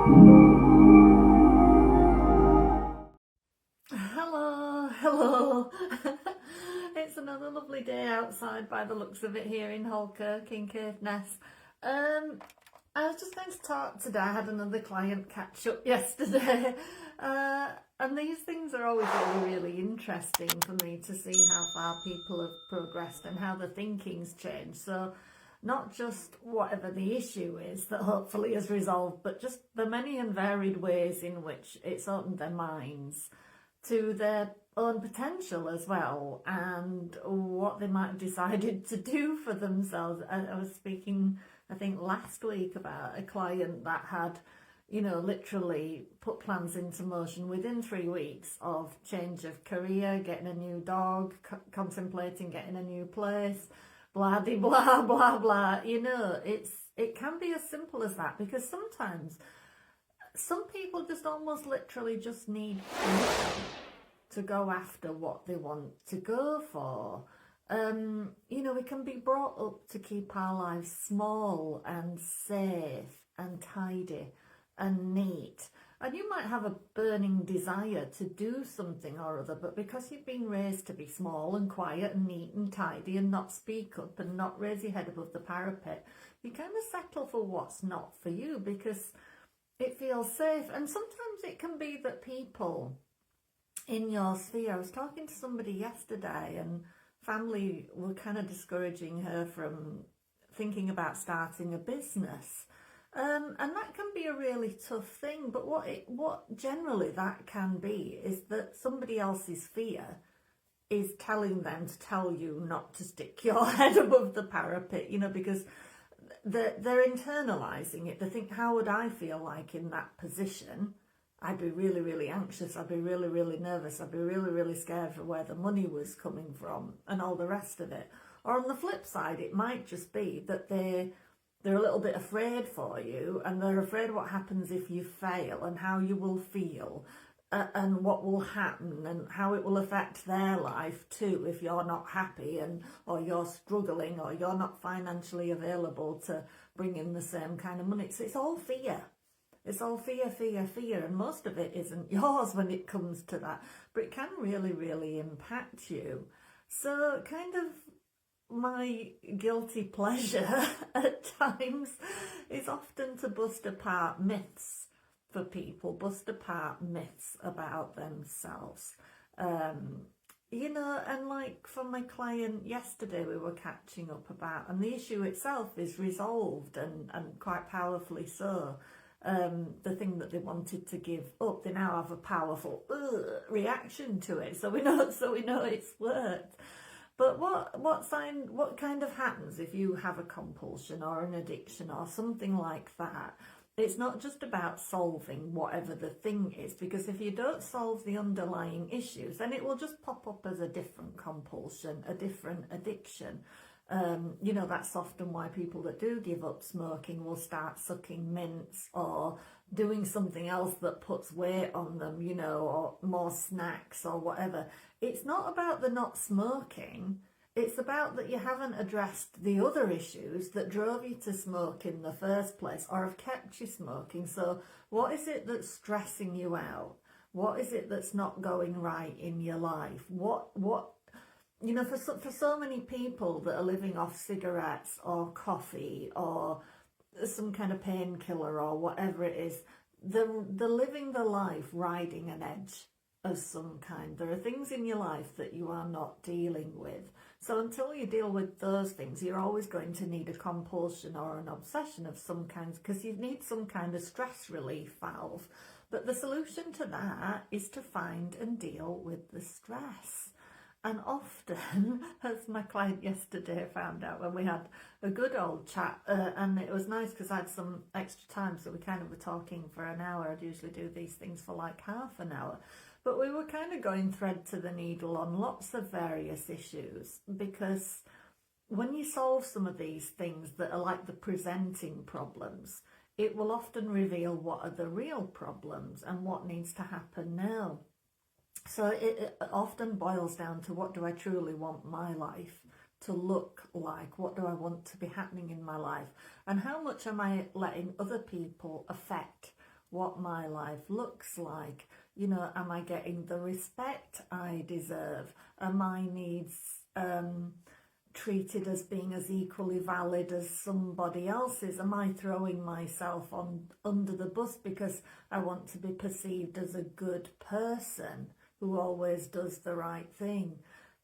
Hello. It's another lovely day outside by the looks of it here in Holkirk in Caithness. I was just going to talk today. I had another client catch up yesterday, and these things are always really interesting for me to see how far people have progressed and how the thinking's changed. So not just whatever the issue is that hopefully is resolved, but just the many and varied ways in which it's opened their minds to their own potential as well, and what they might have decided to do for themselves. I was speaking, I think last week, about a client that had, literally put plans into motion within 3 weeks of change of career, getting a new dog, contemplating getting a new place, blah de blah blah blah. It can be as simple as that, because sometimes some people just almost literally just need permission to go after what they want to go for. We can be brought up to keep our lives small and safe and tidy and neat. And you might have a burning desire to do something or other, but because you've been raised to be small and quiet and neat and tidy and not speak up and not raise your head above the parapet, you kind of settle for what's not for you because it feels safe. And sometimes it can be that people in your sphere, I was talking to somebody yesterday, and family were kind of discouraging her from thinking about starting a business. And that can be a really tough thing, but what generally that can be is that somebody else's fear is telling them to tell you not to stick your head above the parapet, because they're internalizing it. They think, how would I feel like in that position? I'd be really, really anxious. I'd be really, really nervous. I'd be really, really scared for where the money was coming from and all the rest of it. Or on the flip side, it might just be that they're a little bit afraid for you, and they're afraid what happens if you fail and how you will feel and what will happen and how it will affect their life too if you're not happy or you're struggling or you're not financially available to bring in the same kind of money. So it's all fear. It's all fear, and most of it isn't yours when it comes to that, but it can really, really impact you. So kind of my guilty pleasure at times is often to bust apart myths for people, bust apart myths about themselves. And like for my client yesterday, we were catching up about, and the issue itself is resolved and quite powerfully so. The thing that they wanted to give up, they now have a powerful reaction to it. So we know it's worked. But what kind of happens if you have a compulsion or an addiction or something like that? It's not just about solving whatever the thing is, because if you don't solve the underlying issues, then it will just pop up as a different compulsion, a different addiction. That's often why people that do give up smoking will start sucking mints or doing something else that puts weight on them, or more snacks or whatever. It's not about the not smoking. It's about that you haven't addressed the other issues that drove you to smoke in the first place or have kept you smoking. So what is it that's stressing you out? What is it that's not going right in your life? For so many people that are living off cigarettes or coffee or some kind of painkiller or whatever it is, they're living the life riding an edge of some kind. There are things in your life that you are not dealing with. So until you deal with those things, you're always going to need a compulsion or an obsession of some kind, because you need some kind of stress relief valve. But the solution to that is to find and deal with the stress. And often, as my client yesterday found out when we had a good old chat, and it was nice because I had some extra time, so we kind of were talking for an hour. I'd usually do these things for like half an hour. But we were kind of going thread to the needle on lots of various issues, because when you solve some of these things that are like the presenting problems, it will often reveal what are the real problems and what needs to happen now. So it often boils down to, what do I truly want my life to look like? What do I want to be happening in my life? And how much am I letting other people affect what my life looks like. You know, am I getting the respect I deserve? Are my needs treated as being as equally valid as somebody else's? Am I throwing myself on under the bus because I want to be perceived as a good person who always does the right thing?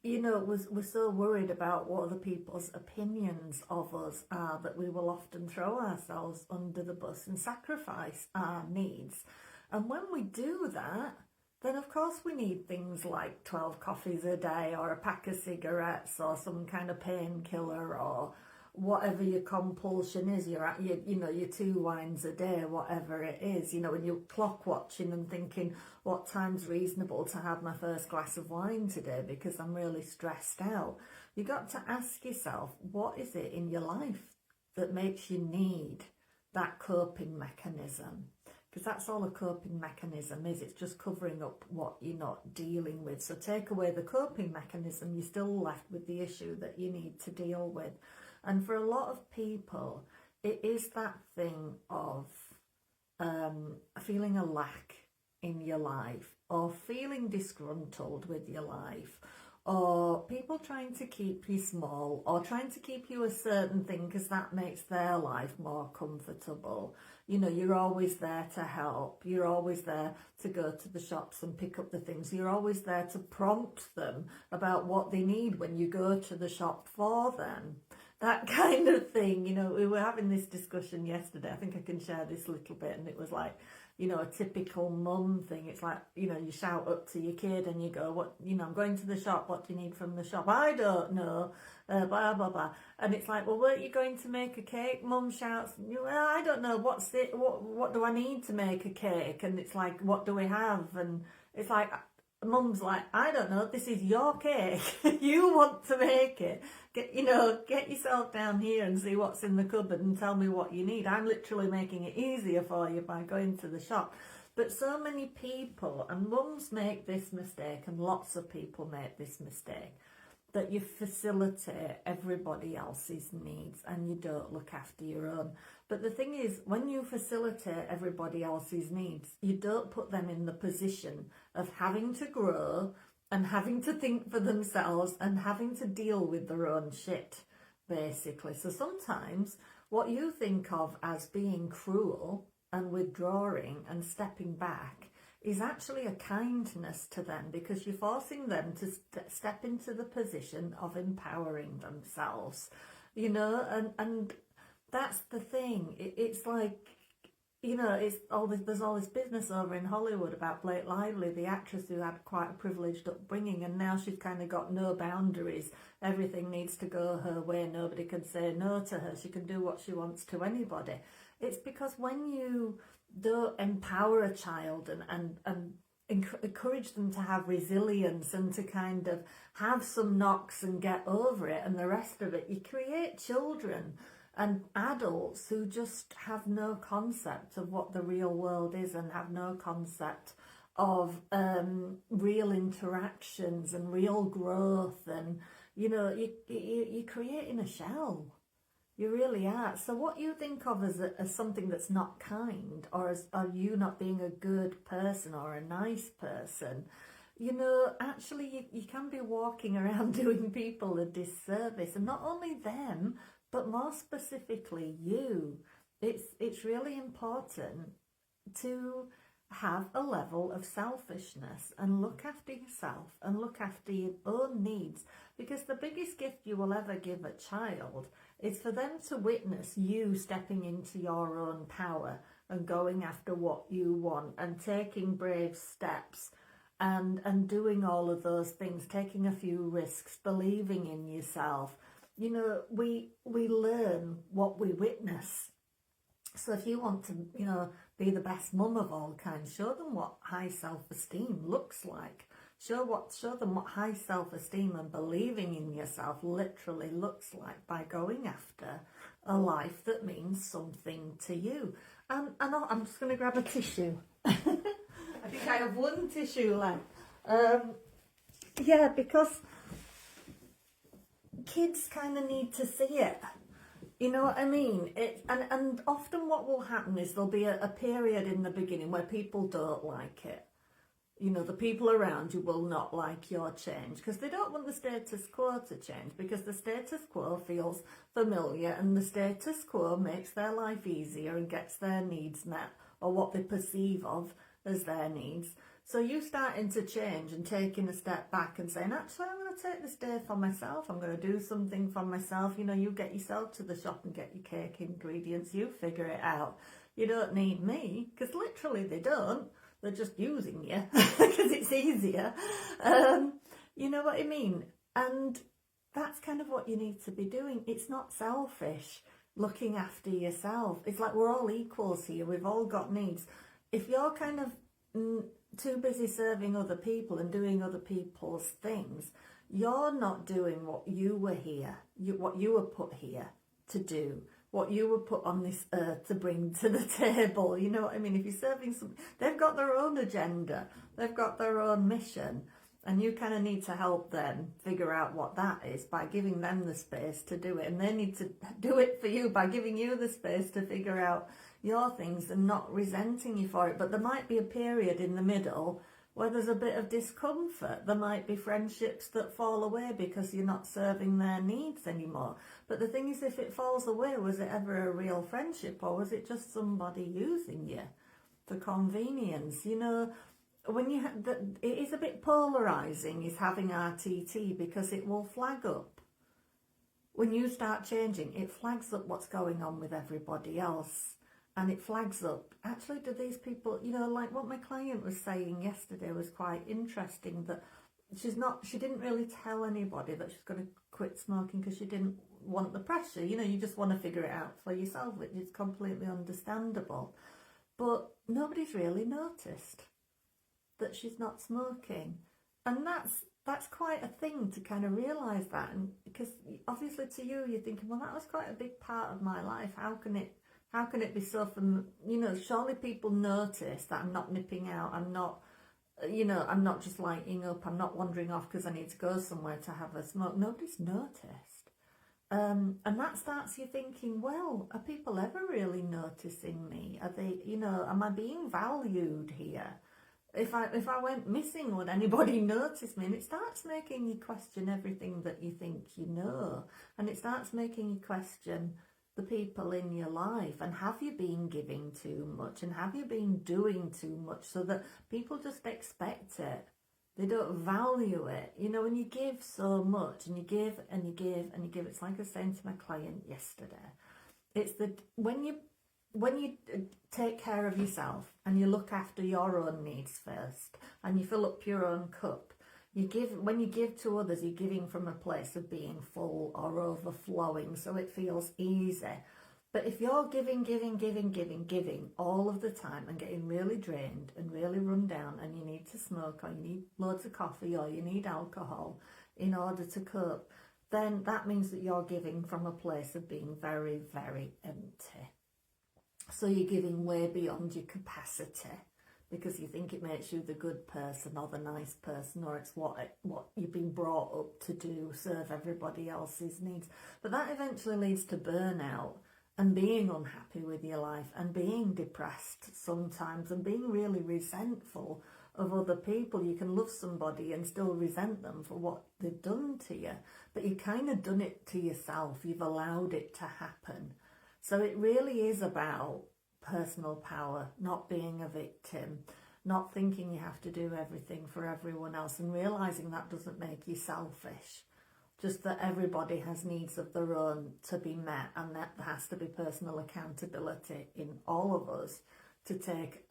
You know, we're so worried about what other people's opinions of us are that we will often throw ourselves under the bus and sacrifice our needs. And when we do that, then of course we need things like 12 coffees a day or a pack of cigarettes or some kind of painkiller or whatever your compulsion is. You're at your 2 wines a day, whatever it is. You know, when you're clock watching and thinking, what time's reasonable to have my first glass of wine today because I'm really stressed out. You got to ask yourself, what is it in your life that makes you need that coping mechanism? Because that's all a coping mechanism is. It's just covering up what you're not dealing with. So take away the coping mechanism, you're still left with the issue that you need to deal with. And for a lot of people, it is that thing of feeling a lack in your life, or feeling disgruntled with your life, or people trying to keep you small, or trying to keep you a certain thing because that makes their life more comfortable. You know, you're always there to help. You're always there to go to the shops and pick up the things. You're always there to prompt them about what they need when you go to the shop for them. That kind of thing. You know, we were having this discussion yesterday. I think I can share this a little bit. And it was like, you know, a typical mum thing. It's like, you know, you shout up to your kid and you go, what, you know, I'm going to the shop. What do you need from the shop? I don't know. Blah, blah, blah. And it's like, well, weren't you going to make a cake? Mum shouts, well, I don't know. What's it? What do I need to make a cake? And it's like, what do we have? And it's like, Mum's like, I don't know, this is your cake. You want to make it. Get yourself down here and see what's in the cupboard and tell me what you need. I'm literally making it easier for you by going to the shop. But so many people, and mums make this mistake, and lots of people make this mistake, that you facilitate everybody else's needs and you don't look after your own. But the thing is, when you facilitate everybody else's needs, you don't put them in the position of having to grow and having to think for themselves and having to deal with their own shit, basically. So sometimes what you think of as being cruel and withdrawing and stepping back is actually a kindness to them, because you're forcing them to step into the position of empowering themselves, you know, and that's the thing. It's like, you know, there's all this business over in Hollywood about Blake Lively, the actress who had quite a privileged upbringing, and now she's kind of got no boundaries. Everything needs to go her way. Nobody can say no to her. She can do what she wants to anybody. It's because when you don't empower a child and encourage them to have resilience and to kind of have some knocks and get over it and the rest of it, you create children and adults who just have no concept of what the real world is and have no concept of real interactions and real growth. And, you know, you're creating a shell. You really are. So what you think of as something that's not kind, or as are you not being a good person or a nice person, you know, actually you can be walking around doing people a disservice, and not only them, but more specifically you. It's really important to have a level of selfishness and look after yourself and look after your own needs, because the biggest gift you will ever give a child is for them to witness you stepping into your own power and going after what you want and taking brave steps and doing all of those things, taking a few risks, believing in yourself. You know, we learn what we witness. So if you want to, you know, be the best mum of all kinds, show them what high self-esteem looks like. Show them what high self-esteem and believing in yourself literally looks like by going after a life that means something to you. And I'm just going to grab a tissue. I think I have one tissue left. Yeah, because kids kind of need to see it. You know what I mean? And often what will happen is there'll be a period in the beginning where people don't like it. You know, the people around you will not like your change because they don't want the status quo to change, because the status quo feels familiar and the status quo makes their life easier and gets their needs met, or what they perceive of as their needs. So you starting to change and taking a step back and saying, actually, I'm going to take this day for myself. I'm going to do something for myself. You know, you get yourself to the shop and get your cake ingredients. You figure it out. You don't need me, because literally they don't. They're just using you because it's easier. You know what I mean? And that's kind of what you need to be doing. It's not selfish, looking after yourself. It's like we're all equals here. We've all got needs. If you're kind of too busy serving other people and doing other people's things, you're not doing what you were here, what you were put here to do, what you were put on this earth to bring to the table. You know what I mean? If you're serving some, they've got their own agenda, they've got their own mission, and you kind of need to help them figure out what that is by giving them the space to do it, and they need to do it for you by giving you the space to figure out your things and not resenting you for it. But there might be a period in the middle where there's a bit of discomfort. There might be friendships that fall away because you're not serving their needs anymore. But the thing is, if it falls away, was it ever a real friendship, or was it just somebody using you for convenience? You know, when you it is a bit polarizing, is having RTT, because it will flag up. When you start changing, it flags up what's going on with everybody else. And it flags up, actually, do these people, you know, like what my client was saying yesterday was quite interesting, that she didn't really tell anybody that she's going to quit smoking because she didn't want the pressure. You know, you just want to figure it out for yourself, which is completely understandable. But nobody's really noticed that she's not smoking. And that's quite a thing to kind of realise that. And because obviously to you, you're thinking, well, that was quite a big part of my life. How can it be so from, you know, surely people notice that I'm not nipping out, I'm not, you know, I'm not just lighting up, I'm not wandering off because I need to go somewhere to have a smoke. Nobody's noticed. And that starts you thinking, well, are people ever really noticing me? Are they, you know, am I being valued here? If I went missing, would anybody notice me? And it starts making you question everything that you think you know. And it starts making you question the people in your life, and have you been giving too much, and have you been doing too much, so that people just expect it, they don't value it. You know, when you give so much and you give and you give and you give, it's like I was saying to my client yesterday, it's that when you take care of yourself and you look after your own needs first and you fill up your own cup, when you give to others, you're giving from a place of being full or overflowing, so it feels easy. But if you're giving all of the time and getting really drained and really run down, and you need to smoke, or you need loads of coffee, or you need alcohol in order to cope, then that means that you're giving from a place of being very, very empty. So you're giving way beyond your capacity, because you think it makes you the good person or the nice person, or it's what you've been brought up to do, serve everybody else's needs. But that eventually leads to burnout and being unhappy with your life and being depressed sometimes and being really resentful of other people. You can love somebody and still resent them for what they've done to you, but you've kind of done it to yourself. You've allowed it to happen. So it really is about personal power, not being a victim, not thinking you have to do everything for everyone else, and realising that doesn't make you selfish. Just that everybody has needs of their own to be met, and that there has to be personal accountability in all of us to take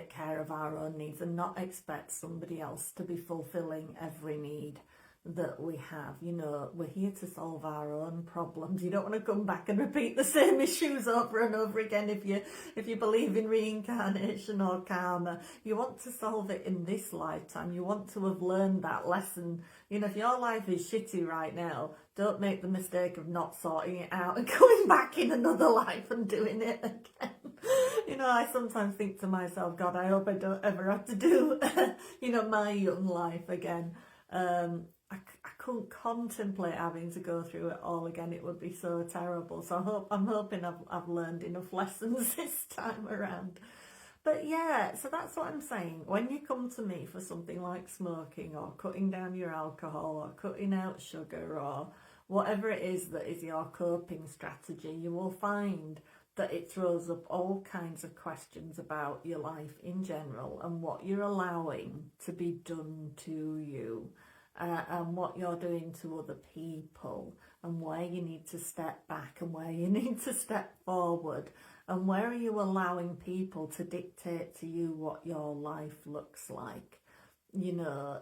care of our own needs, and not expect somebody else to be fulfilling every need that we have. You know, we're here to solve our own problems. You don't want to come back and repeat the same issues over and over again if you believe in reincarnation or karma. You want to solve it in this lifetime. You want to have learned that lesson. You know, if your life is shitty right now, don't make the mistake of not sorting it out and coming back in another life and doing it again. You know, I sometimes think to myself, God, I hope I don't ever have to do, you know, my young life again. I couldn't contemplate having to go through it all again. It would be so terrible. So I'm hoping I've learned enough lessons this time around. But yeah, so that's what I'm saying. When you come to me for something like smoking or cutting down your alcohol or cutting out sugar or whatever it is that is your coping strategy, you will find that it throws up all kinds of questions about your life in general and what you're allowing to be done to you, and what you're doing to other people, and where you need to step back and where you need to step forward, and where are you allowing people to dictate to you what your life looks like. You know,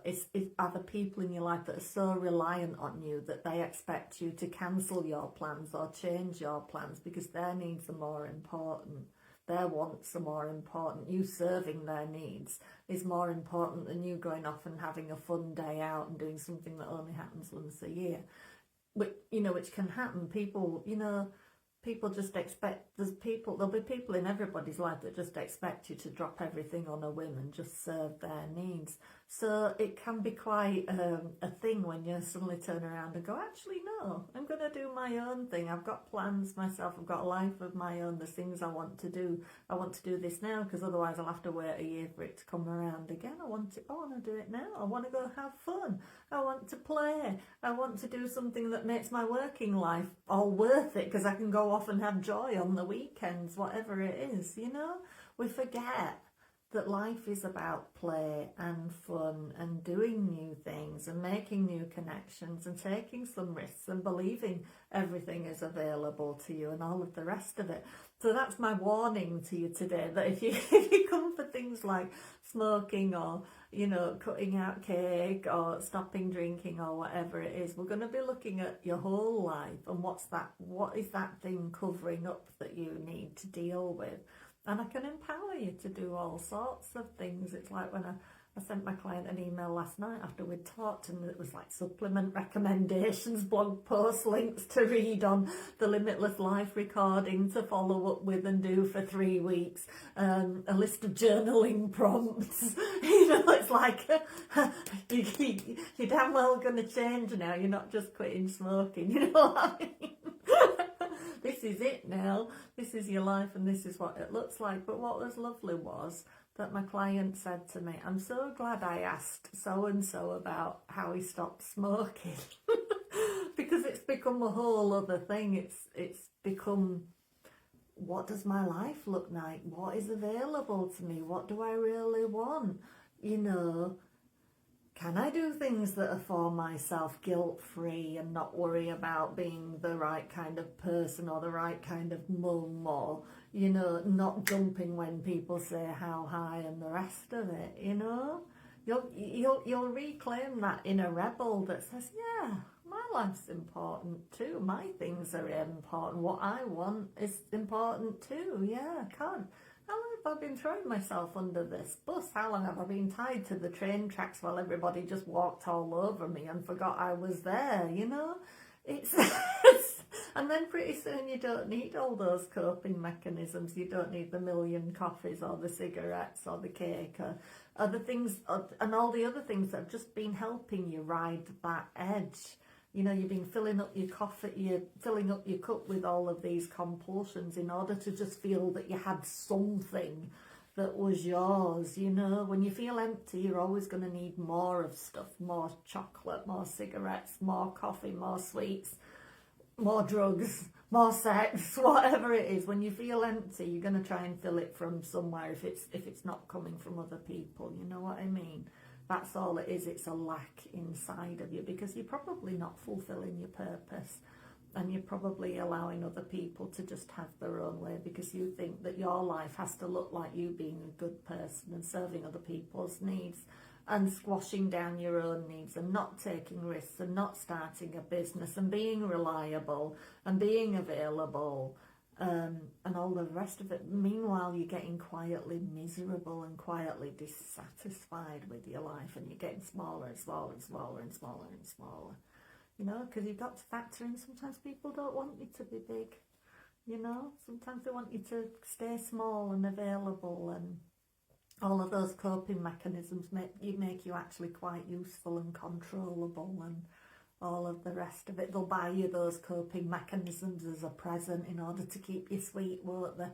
are the people in your life that are so reliant on you that they expect you to cancel your plans or change your plans because their needs are more important, their wants are more important, you serving their needs is more important than you going off and having a fun day out and doing something that only happens once a year. Which can happen. People just expect, there'll be people in everybody's life that just expect you to drop everything on a whim and just serve their needs. So it can be quite a thing when you suddenly turn around and go, actually, no, I'm going to do my own thing. I've got plans myself. I've got a life of my own. There's things I want to do. I want to do this now because otherwise I'll have to wait a year for it to come around again. I want to do it now. I want to go have fun. I want to play. I want to do something that makes my working life all worth it because I can go off and have joy on the weekends, whatever it is, We forget that life is about play and fun and doing new things and making new connections and taking some risks and believing everything is available to you and all of the rest of it. So that's my warning to you today, that if you come for things like smoking or, cutting out cake or stopping drinking or whatever it is, we're going to be looking at your whole life and what is that thing covering up that you need to deal with. And I can empower you to do all sorts of things. It's like when I sent my client an email last night after we'd talked, and it was like supplement recommendations, blog post links to read on the Limitless Life recording to follow up with and do for 3 weeks, a list of journaling prompts. It's like, you're damn well going to change now. You're not just quitting smoking, you know what I mean? This is it now. This is your life and this is what it looks like. But what was lovely was that my client said to me, I'm so glad I asked so-and-so about how he stopped smoking. Because it's become a whole other thing. It's become, what does my life look like? What is available to me? What do I really want? Can I do things that are for myself guilt-free and not worry about being the right kind of person or the right kind of mum, or, not jumping when people say how high and the rest of it, You'll reclaim that inner rebel that says, yeah, my life's important too. My things are important. What I want is important too. Yeah, I can't. How long have I been throwing myself under this bus? How long have I been tied to the train tracks while everybody just walked all over me and forgot I was there, It's and then pretty soon you don't need all those coping mechanisms. You don't need the million coffees or the cigarettes or the cake or the things and all the other things that have just been helping you ride that edge. You've been filling up your coffee, you're filling up your cup with all of these compulsions in order to just feel that you had something that was yours. When you feel empty, you're always going to need more of stuff, more chocolate, more cigarettes, more coffee, more sweets, more drugs, more sex, whatever it is. When you feel empty, you're going to try and fill it from somewhere if it's not coming from other people. You know what I mean? That's all it is. It's a lack inside of you because you're probably not fulfilling your purpose, and you're probably allowing other people to just have their own way because you think that your life has to look like you being a good person and serving other people's needs and squashing down your own needs and not taking risks and not starting a business and being reliable and being available. And all the rest of it. Meanwhile, you're getting quietly miserable and quietly dissatisfied with your life, and you're getting smaller and smaller and smaller and smaller and smaller. Because you've got to factor in sometimes people don't want you to be big. Sometimes they want you to stay small and available, and all of those coping mechanisms make you actually quite useful and controllable and all of the rest of it. They'll buy you those coping mechanisms as a present in order to keep you sweet, won't they?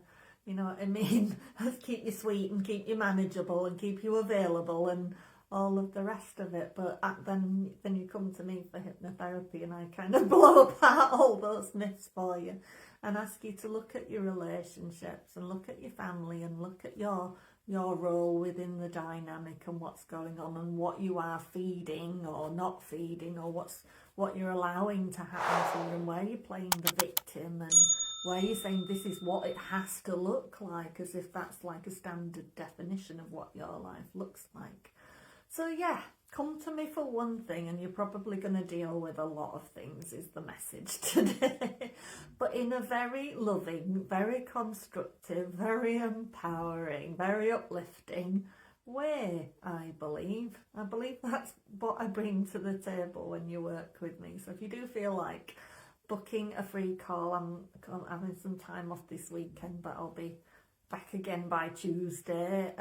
You know what I mean? Keep you sweet and keep you manageable and keep you available and all of the rest of it. But then you come to me for hypnotherapy and I kind of blow apart all those myths for you and ask you to look at your relationships and look at your family and look at your role within the dynamic and what's going on and what you are feeding or not feeding, or what you're allowing to happen to you, and where you're playing the victim and where you're saying this is what it has to look like, as if that's like a standard definition of what your life looks like. So yeah, come to me for one thing and you're probably going to deal with a lot of things, is the message today. But in a very loving, very constructive, very empowering, very uplifting way, I believe. I believe that's what I bring to the table when you work with me. So if you do feel like booking a free call, I'm having some time off this weekend, but I'll be back again by Tuesday.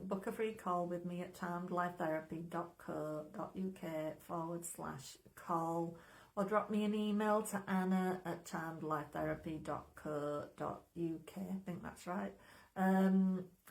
Book a free call with me at charmedlifetherapy.co.uk/call, or drop me an email to anna@charmedlifetherapy.co.uk. I think that's right.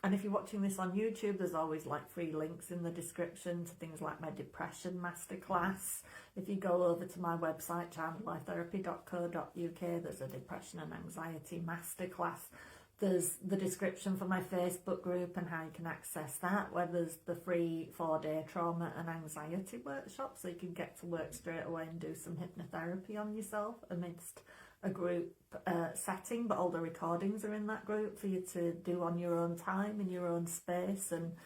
And if you're watching this on YouTube, there's always like free links in the description to things like my depression masterclass. If you go over to my website, charmedlifetherapy.co.uk, there's a depression and anxiety masterclass. There's the description for my Facebook group and how you can access that, where there's the free 4-day trauma and anxiety workshop, so you can get to work straight away and do some hypnotherapy on yourself amidst a group setting, but all the recordings are in that group for you to do on your own time, in your own space, and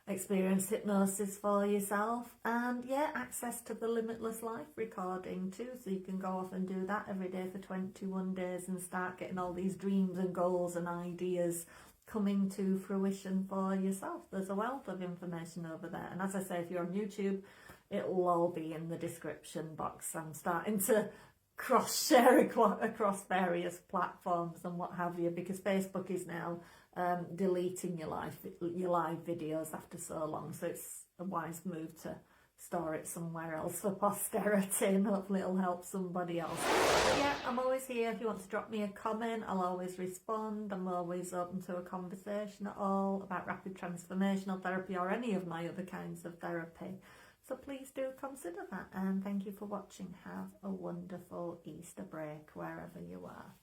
experience hypnosis for yourself. And yeah, access to the Limitless Life recording too, so you can go off and do that every day for 21 days and start getting all these dreams and goals and ideas coming to fruition for yourself. There's a wealth of information over there, and as I say, if you're on YouTube, it'll all be in the description box. I'm starting to cross-share across various platforms and what have you, because Facebook is now deleting your live videos after so long, so it's a wise move to store it somewhere else for posterity, and hopefully it'll help somebody else. But yeah, I'm always here. If you want to drop me a comment, I'll always respond. I'm always open to a conversation at all about rapid transformational therapy or any of my other kinds of therapy. So please do consider that, and thank you for watching. Have a wonderful Easter break wherever you are.